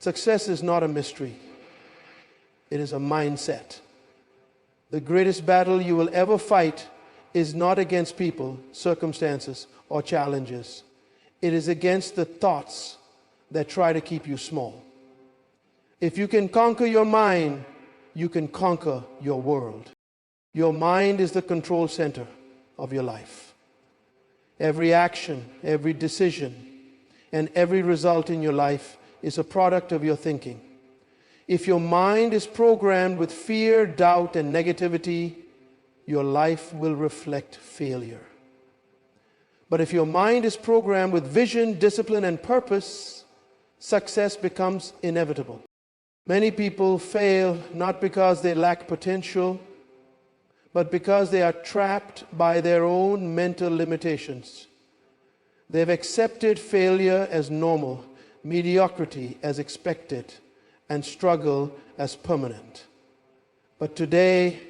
Success is not a mystery. It is a mindset. The greatest battle you will ever fight is not against people, circumstances, or challenges. It is against the thoughts that try to keep you small. If you can conquer your mind, you can conquer your world. Your mind is the control center of your life. Every action, every decision, and every result in your life is a product of your thinking. If your mind is programmed with fear, doubt, and negativity, your life will reflect failure. But if your mind is programmed with vision, discipline, and purpose, success becomes inevitable. Many people fail not because they lack potential, but because they are trapped by their own mental limitations. They've accepted failure as normal, mediocrity as expected, and struggle as permanent. But today,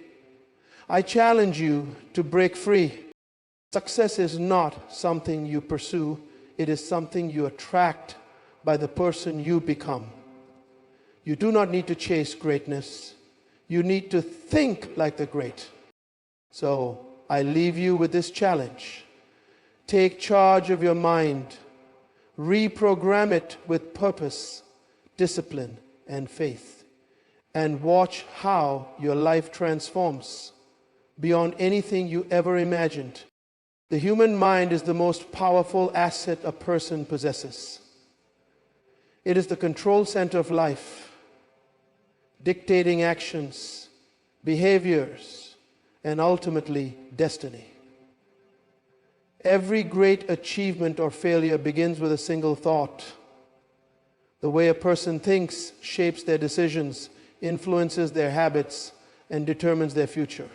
I challenge you to break free. Success is not something you pursue, it is something you attract by the person you become. You do not need to chase greatness. You need to think like the great. So I leave you with this challenge. Take charge of your mind. Reprogram it with purpose, discipline, and faith. And watch how your life transforms beyond anything you ever imagined. The human mind is the most powerful asset a person possesses. It is the control center of life, dictating actions, behaviors, and ultimately destiny. Every great achievement or failure begins with a single thought. The way a person thinks shapes their decisions, influences their habits, and determines their future.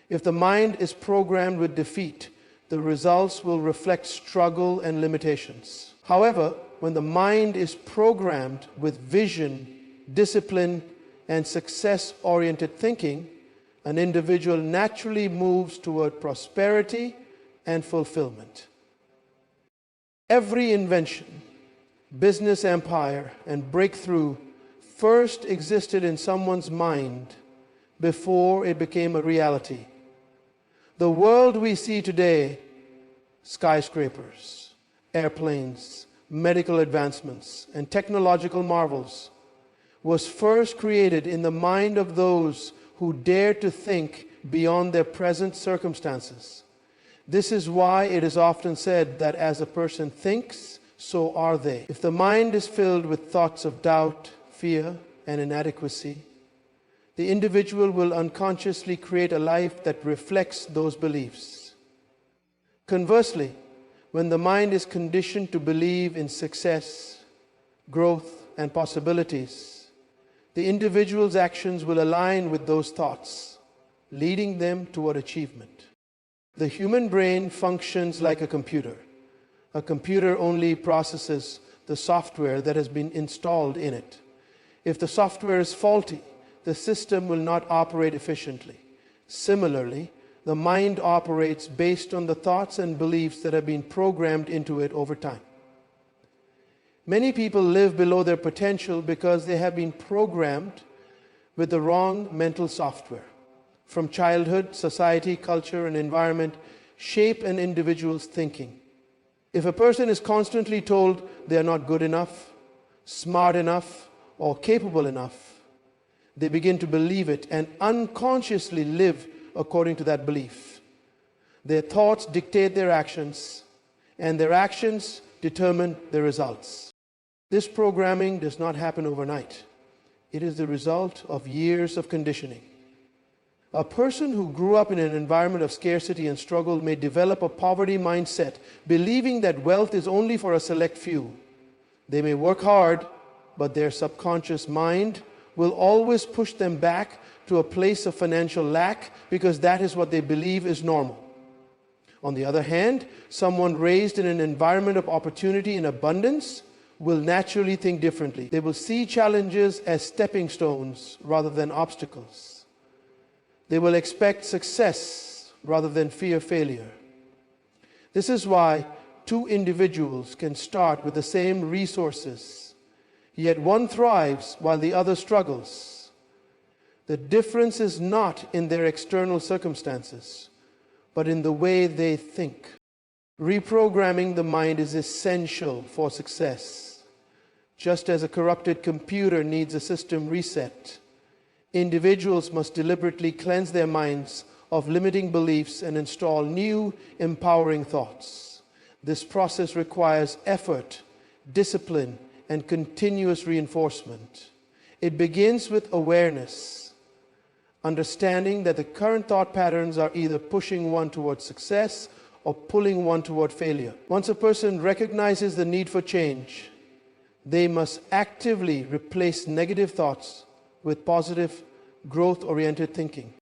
If the mind is programmed with defeat, the results will reflect struggle and limitations. However, when the mind is programmed with vision, discipline, and success-oriented thinking, an individual naturally moves toward prosperity and fulfillment. Every invention, business empire, and breakthrough first existed in someone's mind before it became a reality. The world we see today, skyscrapers, airplanes, medical advancements, and technological marvels, was first created in the mind of those who dare to think beyond their present circumstances. This is why it is often said that as a person thinks, so are they. If the mind is filled with thoughts of doubt, fear, and inadequacy, the individual will unconsciously create a life that reflects those beliefs. Conversely, when the mind is conditioned to believe in success, growth, and possibilities, the individual's actions will align with those thoughts, leading them toward achievement. The human brain functions like a computer. A computer only processes the software that has been installed in it. If the software is faulty, the system will not operate efficiently. Similarly, the mind operates based on the thoughts and beliefs that have been programmed into it over time. Many people live below their potential because they have been programmed with the wrong mental software. From childhood, society, culture, and environment shape an individual's thinking. If a person is constantly told they are not good enough, smart enough, or capable enough, they begin to believe it and unconsciously live according to that belief. Their thoughts dictate their actions, and their actions determine their results. This programming does not happen overnight. It is the result of years of conditioning. A person who grew up in an environment of scarcity and struggle may develop a poverty mindset, believing that wealth is only for a select few. They may work hard, but their subconscious mind will always push them back to a place of financial lack because that is what they believe is normal. On the other hand, someone raised in an environment of opportunity and abundance will naturally think differently. They will see challenges as stepping stones rather than obstacles. They will expect success rather than fear failure. This is why two individuals can start with the same resources, Yet one thrives while the other struggles. The difference is not in their external circumstances, but in the way they think. Reprogramming the mind is essential for success. Just as a corrupted computer needs a system reset, individuals must deliberately cleanse their minds of limiting beliefs and install new, empowering thoughts. This process requires effort, discipline, and continuous reinforcement. It begins with awareness, understanding that the current thought patterns are either pushing one towards success or pulling one toward failure. Once a person recognizes the need for change, they must actively replace negative thoughts with positive, growth-oriented thinking.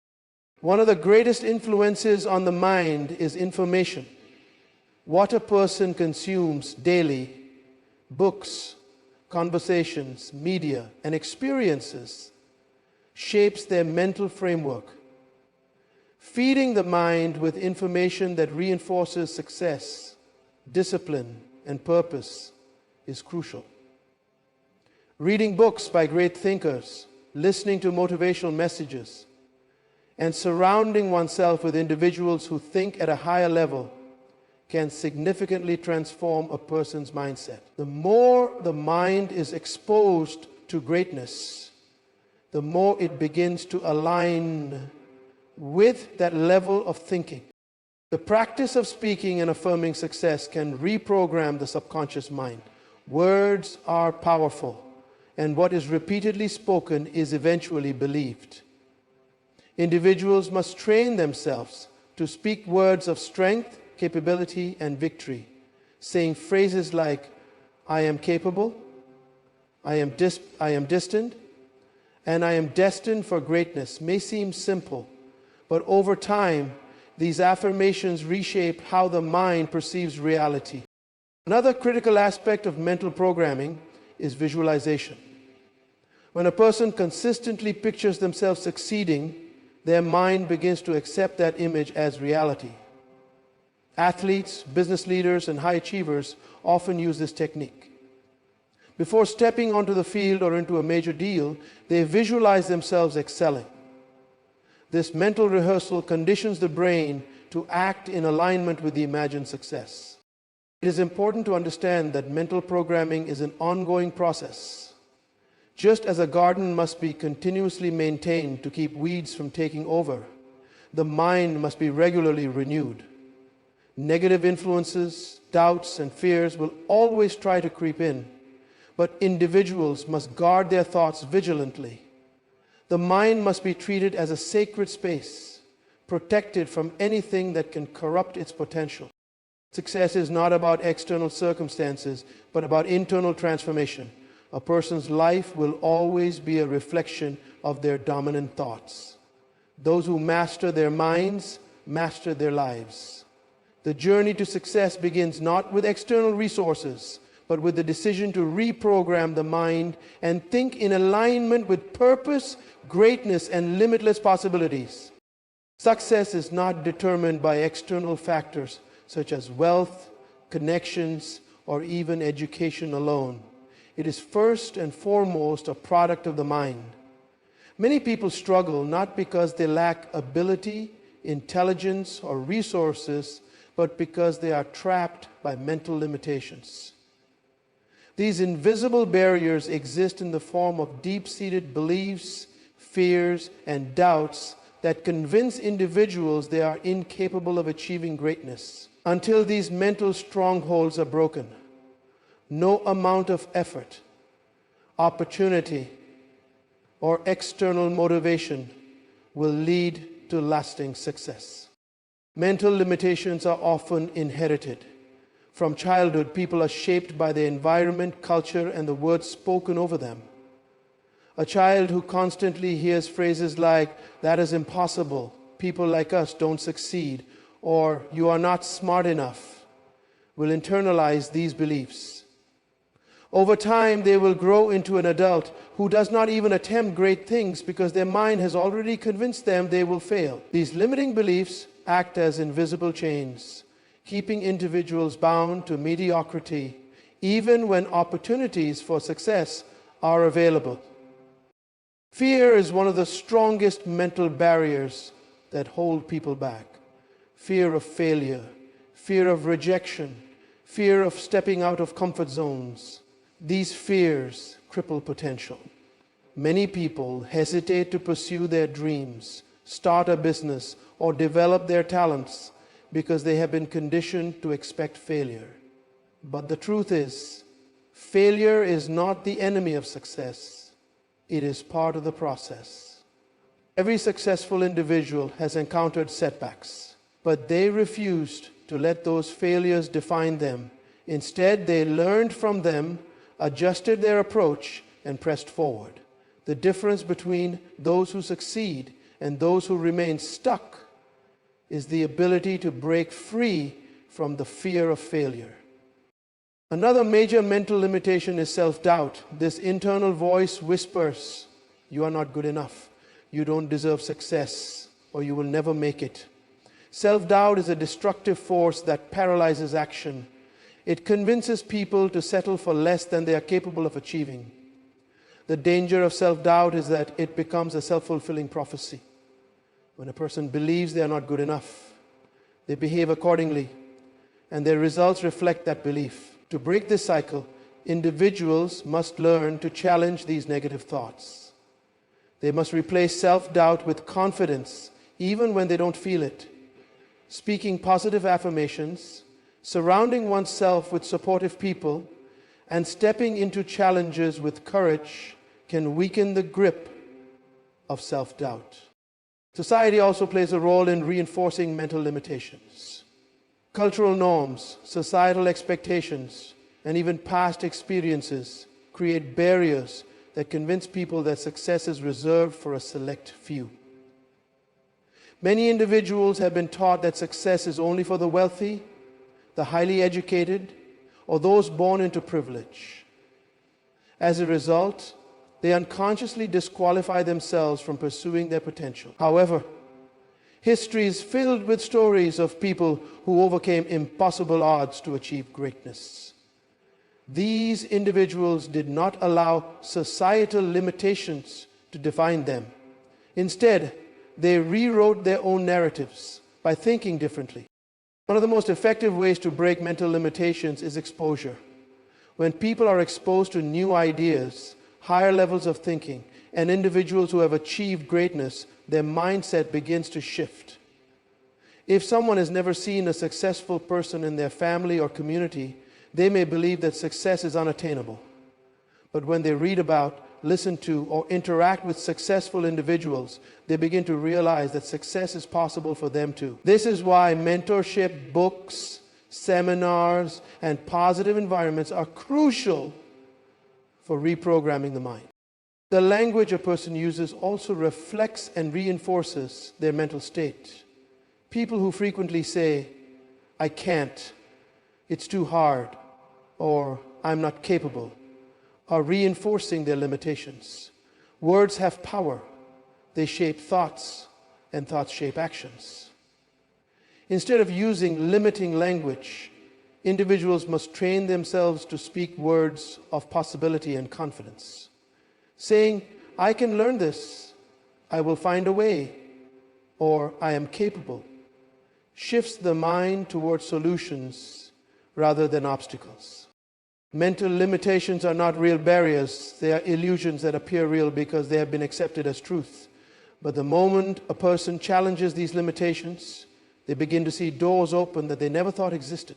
One of the greatest influences on the mind is information. What a person consumes daily, books, conversations, media, and experiences, shapes their mental framework. Feeding the mind with information that reinforces success, discipline, and purpose is crucial. Reading books by great thinkers, listening to motivational messages, and surrounding oneself with individuals who think at a higher level can significantly transform a person's mindset. The more the mind is exposed to greatness, the more it begins to align with that level of thinking. The practice of speaking and affirming success can reprogram the subconscious mind. Words are powerful, and what is repeatedly spoken is eventually believed. Individuals must train themselves to speak words of strength, capability, and victory, saying phrases like, I am capable, I am distant, and I am destined for greatness may seem simple, but over time, these affirmations reshape how the mind perceives reality. Another critical aspect of mental programming is visualization. When a person consistently pictures themselves succeeding, their mind begins to accept that image as reality. Athletes, business leaders, and high achievers often use this technique. Before stepping onto the field or into a major deal, they visualize themselves excelling. This mental rehearsal conditions the brain to act in alignment with the imagined success. It is important to understand that mental programming is an ongoing process. Just as a garden must be continuously maintained to keep weeds from taking over, the mind must be regularly renewed. Negative influences, doubts, and fears will always try to creep in, but individuals must guard their thoughts vigilantly. The mind must be treated as a sacred space, protected from anything that can corrupt its potential. Success is not about external circumstances, but about internal transformation. A person's life will always be a reflection of their dominant thoughts. Those who master their minds master their lives. The journey to success begins not with external resources, but with the decision to reprogram the mind and think in alignment with purpose, greatness, and limitless possibilities. Success is not determined by external factors such as wealth, connections, or even education alone. It is first and foremost a product of the mind. Many people struggle not because they lack ability, intelligence, or resources, but because they are trapped by mental limitations. These invisible barriers exist in the form of deep-seated beliefs, fears, and doubts that convince individuals they are incapable of achieving greatness. Until these mental strongholds are broken, no amount of effort, opportunity, or external motivation will lead to lasting success. Mental limitations are often inherited. From childhood, people are shaped by their environment, culture, and the words spoken over them. A child who constantly hears phrases like, "That is impossible," "People like us don't succeed," or "You are not smart enough," will internalize these beliefs. Over time, they will grow into an adult who does not even attempt great things because their mind has already convinced them they will fail. These limiting beliefs act as invisible chains, keeping individuals bound to mediocrity, even when opportunities for success are available. Fear is one of the strongest mental barriers that hold people back. Fear of failure, fear of rejection, fear of stepping out of comfort zones. These fears cripple potential. Many people hesitate to pursue their dreams, start a business, or develop their talents because they have been conditioned to expect failure. But the truth is, failure is not the enemy of success. It is part of the process. Every successful individual has encountered setbacks, but they refused to let those failures define them. Instead, they learned from them, adjusted their approach, and pressed forward. The difference between those who succeed and those who remain stuck is the ability to break free from the fear of failure. Another major mental limitation is self-doubt. This internal voice whispers, "You are not good enough. You don't deserve success, or you will never make it." Self-doubt is a destructive force that paralyzes action. It convinces people to settle for less than they are capable of achieving. The danger of self-doubt is that it becomes a self-fulfilling prophecy. When a person believes they are not good enough, they behave accordingly, and their results reflect that belief. To break this cycle, individuals must learn to challenge these negative thoughts. They must replace self-doubt with confidence, even when they don't feel it. Speaking positive affirmations, surrounding oneself with supportive people, and stepping into challenges with courage can weaken the grip of self-doubt. Society also plays a role in reinforcing mental limitations. Cultural norms, societal expectations, and even past experiences create barriers that convince people that success is reserved for a select few. Many individuals have been taught that success is only for the wealthy, the highly educated, or those born into privilege. As a result, they unconsciously disqualify themselves from pursuing their potential. However, history is filled with stories of people who overcame impossible odds to achieve greatness. These individuals did not allow societal limitations to define them. Instead, they rewrote their own narratives by thinking differently. One of the most effective ways to break mental limitations is exposure. When people are exposed to new ideas, higher levels of thinking, and individuals who have achieved greatness, their mindset begins to shift. If someone has never seen a successful person in their family or community, they may believe that success is unattainable. But when they read about, listen to, or interact with successful individuals, they begin to realize that success is possible for them too. This is why mentorship, books, seminars, and positive environments are crucial for reprogramming the mind. The language a person uses also reflects and reinforces their mental state. People who frequently say, "I can't," "It's too hard," or "I'm not capable," are reinforcing their limitations. Words have power. They shape thoughts, and thoughts shape actions. Instead of using limiting language, individuals must train themselves to speak words of possibility and confidence. Saying, "I can learn this," "I will find a way," or "I am capable," shifts the mind towards solutions rather than obstacles. Mental limitations are not real barriers. They are illusions that appear real because they have been accepted as truth. But the moment a person challenges these limitations, they begin to see doors open that they never thought existed.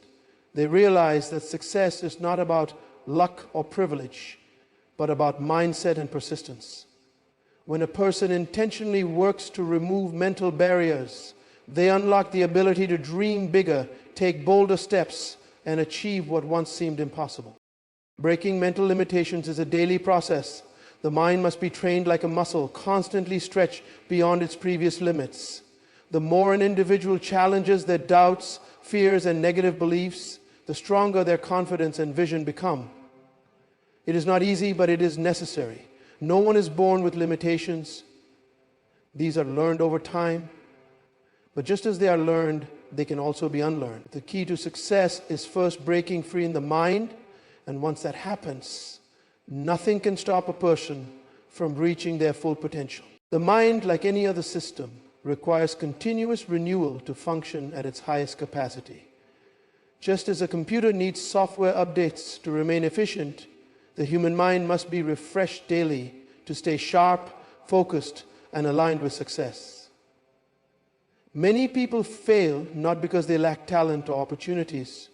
They realize that success is not about luck or privilege, but about mindset and persistence. When a person intentionally works to remove mental barriers, they unlock the ability to dream bigger, take bolder steps, and achieve what once seemed impossible. Breaking mental limitations is a daily process. The mind must be trained like a muscle, constantly stretched beyond its previous limits. The more an individual challenges their doubts, fears, and negative beliefs, the stronger their confidence and vision become. It is not easy, but it is necessary. No one is born with limitations. These are learned over time. But just as they are learned, they can also be unlearned. The key to success is first breaking free in the mind, and once that happens, Nothing can stop a person from reaching their full potential. The mind, like any other system, requires continuous renewal to function at its highest capacity. Just as a computer needs software updates to remain efficient, the human mind must be refreshed daily to stay sharp, focused, and aligned with success. Many people fail not because they lack talent or opportunities,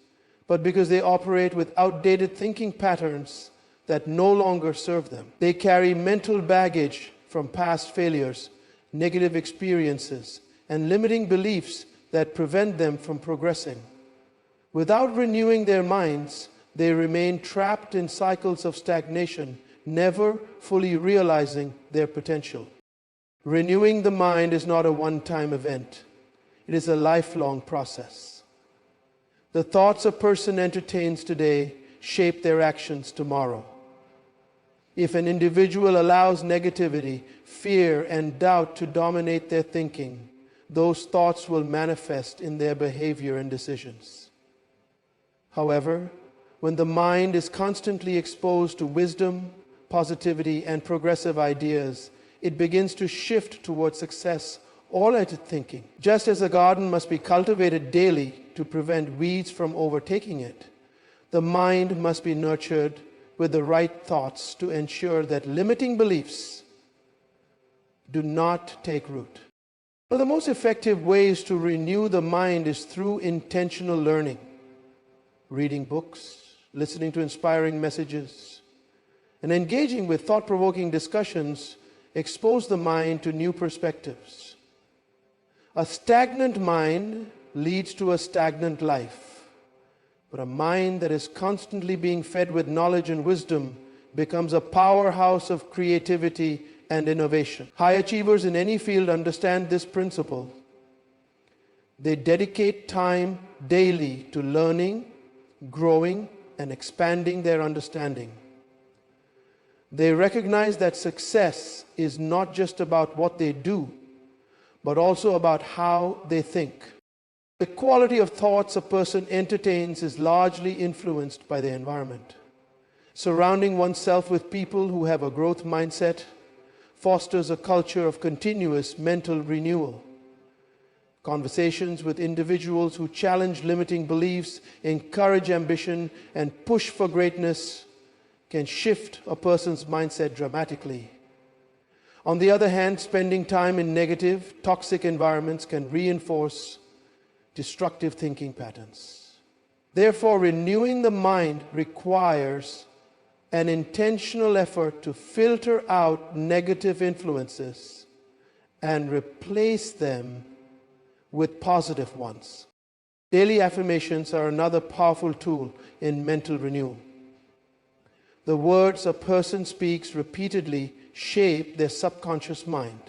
but because they operate with outdated thinking patterns that no longer serve them. They carry mental baggage from past failures, negative experiences, and limiting beliefs that prevent them from progressing. Without renewing their minds, they remain trapped in cycles of stagnation, never fully realizing their potential. Renewing the mind is not a one-time event. It is a lifelong process. The thoughts a person entertains today shape their actions tomorrow. If an individual allows negativity, fear, and doubt to dominate their thinking, those thoughts will manifest in their behavior and decisions. However, when the mind is constantly exposed to wisdom, positivity, and progressive ideas, it begins to shift towards success-oriented thinking. Just as a garden must be cultivated daily to prevent weeds from overtaking it, the mind must be nurtured with the right thoughts to ensure that limiting beliefs do not take root. One of the most effective ways to renew the mind is through intentional learning. Reading books, listening to inspiring messages, and engaging with thought-provoking discussions expose the mind to new perspectives. A stagnant mind leads to a stagnant life. But a mind that is constantly being fed with knowledge and wisdom becomes a powerhouse of creativity and innovation. High achievers in any field understand this principle. They dedicate time daily to learning, growing, and expanding their understanding. They recognize that success is not just about what they do, but also about how they think. The quality of thoughts a person entertains is largely influenced by their environment. Surrounding oneself with people who have a growth mindset fosters a culture of continuous mental renewal. Conversations with individuals who challenge limiting beliefs, encourage ambition, and push for greatness can shift a person's mindset dramatically. On the other hand, spending time in negative, toxic environments can reinforce destructive thinking patterns. Therefore, renewing the mind requires an intentional effort to filter out negative influences and replace them with positive ones. Daily affirmations are another powerful tool in mental renewal. The words a person speaks repeatedly shape their subconscious mind.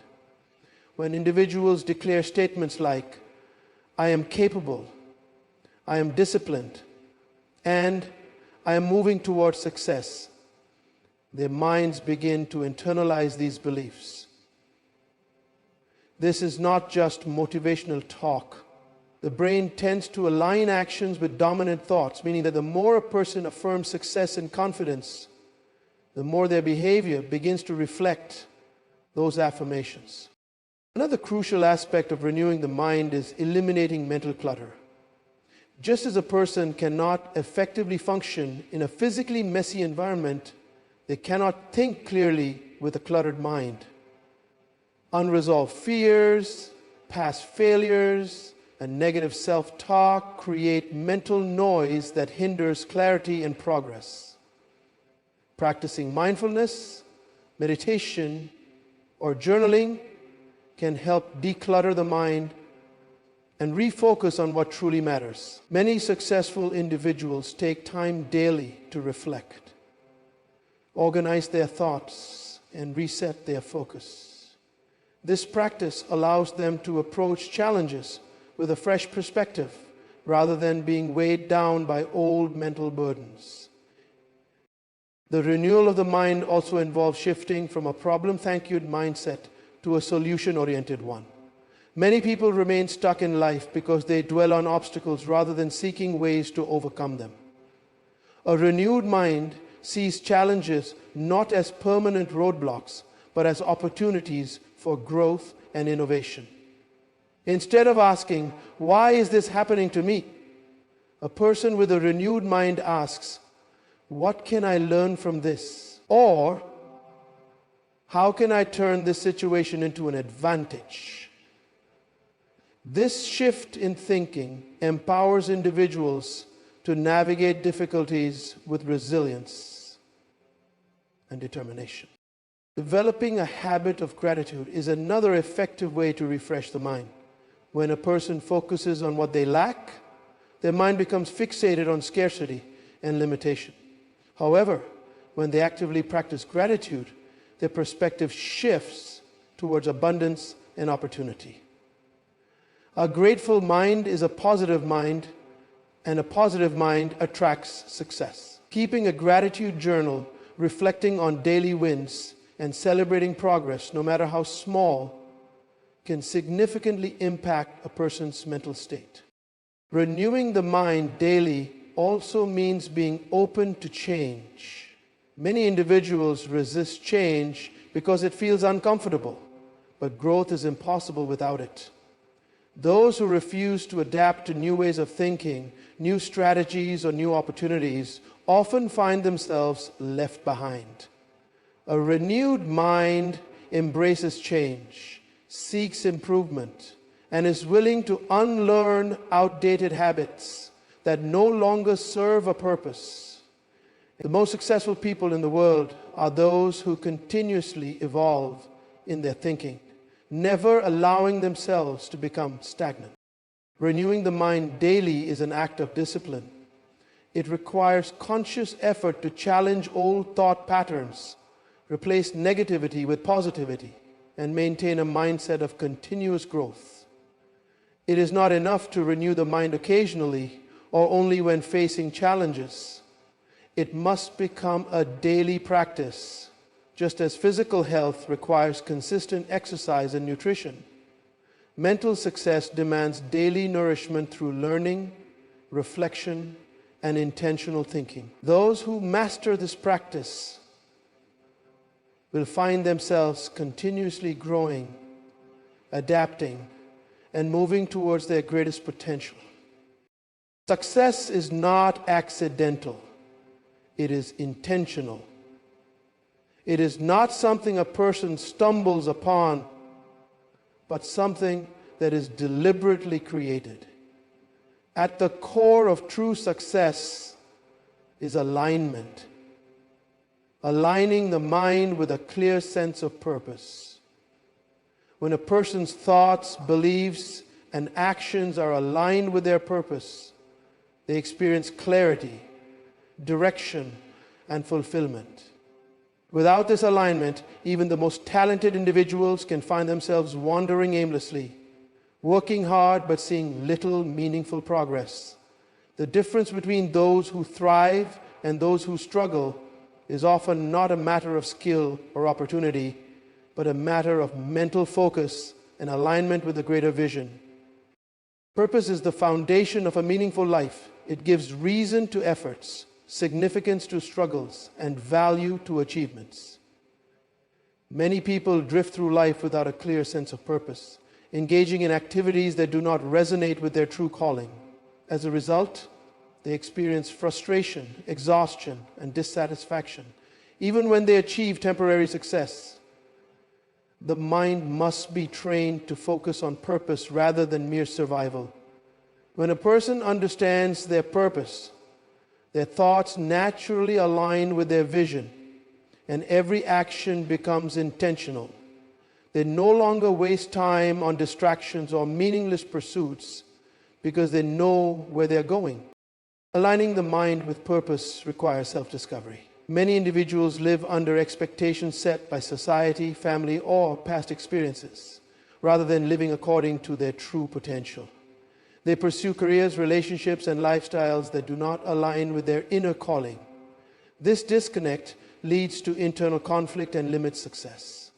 When individuals declare statements like, "I am capable," "I am disciplined," and "I am moving towards success," their minds begin to internalize these beliefs. This is not just motivational talk. The brain tends to align actions with dominant thoughts, meaning that the more a person affirms success and confidence, the more their behavior begins to reflect those affirmations. Another crucial aspect of renewing the mind is eliminating mental clutter. Just as a person cannot effectively function in a physically messy environment, they cannot think clearly with a cluttered mind. Unresolved fears, past failures, and negative self-talk create mental noise that hinders clarity and progress. Practicing mindfulness, meditation, or journaling can help declutter the mind and refocus on what truly matters. Many successful individuals take time daily to reflect, organize their thoughts, and reset their focus. This practice allows them to approach challenges with a fresh perspective rather than being weighed down by old mental burdens. The renewal of the mind also involves shifting from a problem-thank-you mindset to a solution-oriented one. Many people remain stuck in life because they dwell on obstacles rather than seeking ways to overcome them. A renewed mind sees challenges not as permanent roadblocks, but as opportunities for growth and innovation. Instead of asking, "Why is this happening to me?" a person with a renewed mind asks, "What can I learn from this?" Or, "How can I turn this situation into an advantage?" This shift in thinking empowers individuals to navigate difficulties with resilience and determination. Developing a habit of gratitude is another effective way to refresh the mind. When a person focuses on what they lack, their mind becomes fixated on scarcity and limitation. However, when they actively practice gratitude, their perspective shifts towards abundance and opportunity. A grateful mind is a positive mind, and a positive mind attracts success. Keeping a gratitude journal, reflecting on daily wins, and celebrating progress, no matter how small, can significantly impact a person's mental state. Renewing the mind daily also means being open to change. Many individuals resist change because it feels uncomfortable, but growth is impossible without it. Those who refuse to adapt to new ways of thinking, new strategies, or new opportunities often find themselves left behind. A renewed mind embraces change, seeks improvement, and is willing to unlearn outdated habits that no longer serve a purpose. The most successful people in the world are those who continuously evolve in their thinking, never allowing themselves to become stagnant. Renewing the mind daily is an act of discipline. It requires conscious effort to challenge old thought patterns, replace negativity with positivity, and maintain a mindset of continuous growth. It is not enough to renew the mind occasionally or only when facing challenges. It must become a daily practice, just as physical health requires consistent exercise and nutrition. Mental success demands daily nourishment through learning, reflection, and intentional thinking. Those who master this practice will find themselves continuously growing, adapting, and moving towards their greatest potential. Success is not accidental. It is intentional. It is not something a person stumbles upon, but something that is deliberately created. At the core of true success is alignment. Aligning the mind with a clear sense of purpose. When a person's thoughts, beliefs, and actions are aligned with their purpose, they experience clarity, direction, and fulfillment. Without this alignment, even the most talented individuals can find themselves wandering aimlessly, working hard but seeing little meaningful progress. The difference between those who thrive and those who struggle is often not a matter of skill or opportunity, but a matter of mental focus and alignment with a greater vision. Purpose is the foundation of a meaningful life. It gives reason to efforts, significance to struggles, and value to achievements. Many people drift through life without a clear sense of purpose, engaging in activities that do not resonate with their true calling. As a result, they experience frustration, exhaustion, and dissatisfaction, even when they achieve temporary success. The mind must be trained to focus on purpose rather than mere survival. When a person understands their purpose, their thoughts naturally align with their vision, and every action becomes intentional. They no longer waste time on distractions or meaningless pursuits because they know where they're going. Aligning the mind with purpose requires self-discovery. Many individuals live under expectations set by society, family, or past experiences, rather than living according to their true potential. They pursue careers, relationships, and lifestyles that do not align with their inner calling. This disconnect leads to internal conflict and limits success.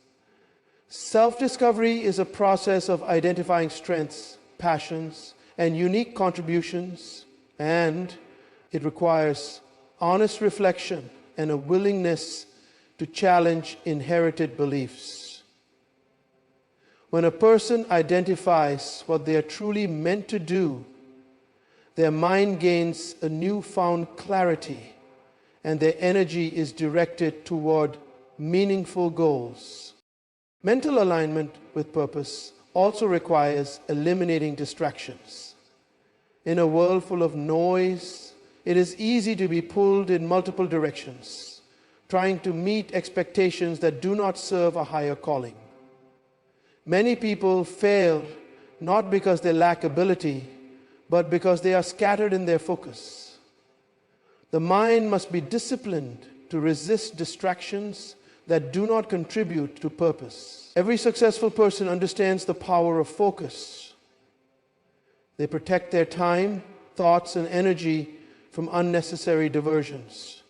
Self-discovery is a process of identifying strengths, passions, and unique contributions, and it requires honest reflection and a willingness to challenge inherited beliefs. When a person identifies what they are truly meant to do, their mind gains a newfound clarity, and their energy is directed toward meaningful goals. Mental alignment with purpose also requires eliminating distractions. In a world full of noise, it is easy to be pulled in multiple directions, trying to meet expectations that do not serve a higher calling. Many people fail not because they lack ability, but because they are scattered in their focus. The mind must be disciplined to resist distractions that do not contribute to purpose. Every successful person understands the power of focus. They protect their time, thoughts, and energy from unnecessary diversions.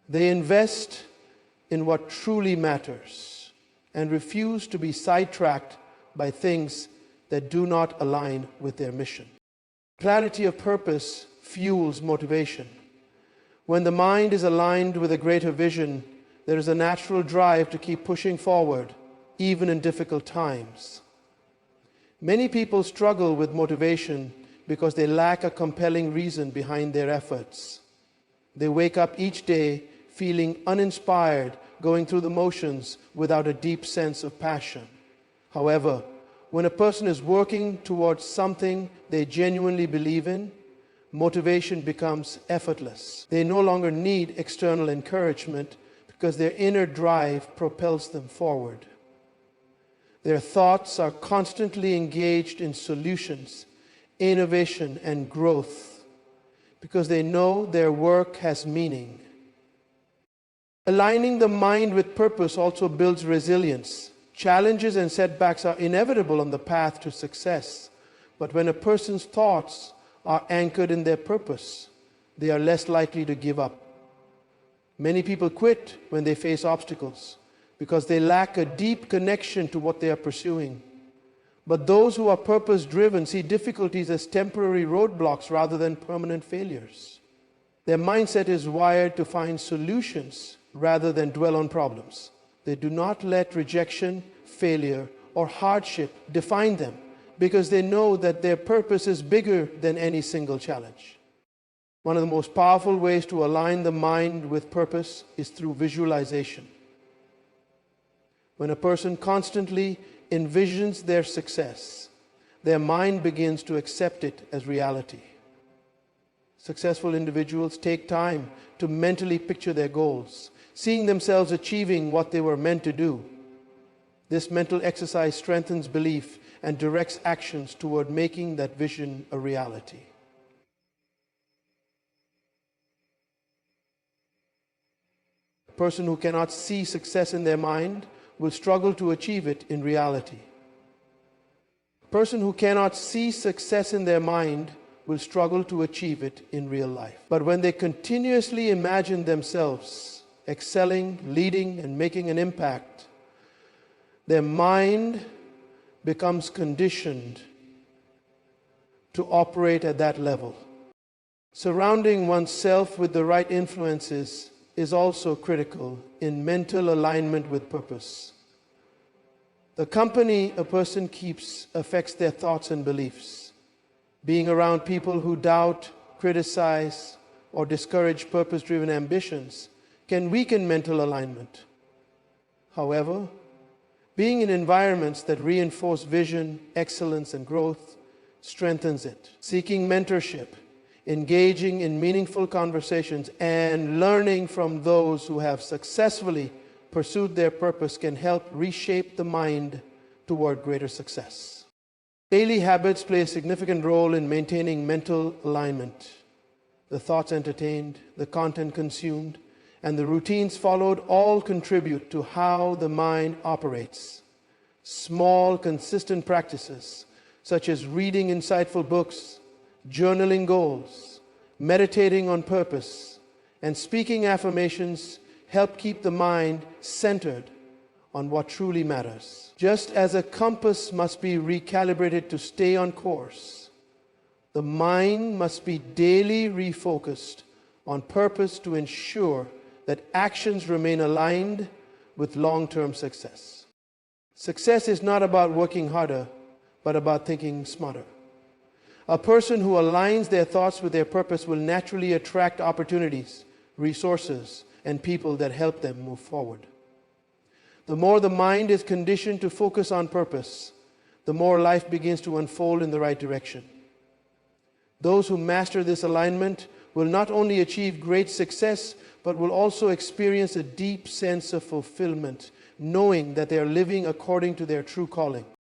They invest in what truly matters and refuse to be sidetracked by things that do not align with their mission. Clarity of purpose fuels motivation. When the mind is aligned with a greater vision, there is a natural drive to keep pushing forward, even in difficult times. Many people struggle with motivation because they lack a compelling reason behind their efforts. They wake up each day feeling uninspired, going through the motions without a deep sense of passion. However, when a person is working towards something they genuinely believe in, motivation becomes effortless. They no longer need external encouragement because their inner drive propels them forward. Their thoughts are constantly engaged in solutions, innovation, and growth because they know their work has meaning. Aligning the mind with purpose also builds resilience. Challenges and setbacks are inevitable on the path to success, but when a person's thoughts are anchored in their purpose, they are less likely to give up. Many people quit when they face obstacles because they lack a deep connection to what they are pursuing. But those who are purpose-driven see difficulties as temporary roadblocks rather than permanent failures. Their mindset is wired to find solutions rather than dwell on problems. They do not let rejection, failure, or hardship define them because they know that their purpose is bigger than any single challenge. One of the most powerful ways to align the mind with purpose is through visualization. When a person constantly envisions their success, their mind begins to accept it as reality. Successful individuals take time to mentally picture their goals, seeing themselves achieving what they were meant to do. This mental exercise strengthens belief and directs actions toward making that vision a reality. A person who cannot see success in their mind will struggle to achieve it in reality. A person who cannot see success in their mind will struggle to achieve it in real life. But when they continuously imagine themselves excelling, leading, and making an impact, their mind becomes conditioned to operate at that level. Surrounding oneself with the right influences is also critical in mental alignment with purpose. The company a person keeps affects their thoughts and beliefs. Being around people who doubt, criticize, or discourage purpose-driven ambitions can weaken mental alignment. However, being in environments that reinforce vision, excellence, and growth strengthens it. Seeking mentorship, engaging in meaningful conversations, and learning from those who have successfully pursued their purpose can help reshape the mind toward greater success. Daily habits play a significant role in maintaining mental alignment. The thoughts entertained, the content consumed, and the routines followed all contribute to how the mind operates. Small, consistent practices, such as reading insightful books, journaling goals, meditating on purpose, and speaking affirmations help keep the mind centered on what truly matters. Just as a compass must be recalibrated to stay on course, the mind must be daily refocused on purpose to ensure that actions remain aligned with long-term success. Success is not about working harder, but about thinking smarter. A person who aligns their thoughts with their purpose will naturally attract opportunities, resources, and people that help them move forward. The more the mind is conditioned to focus on purpose, the more life begins to unfold in the right direction. Those who master this alignment will not only achieve great success, but will also experience a deep sense of fulfillment, knowing that they are living according to their true calling.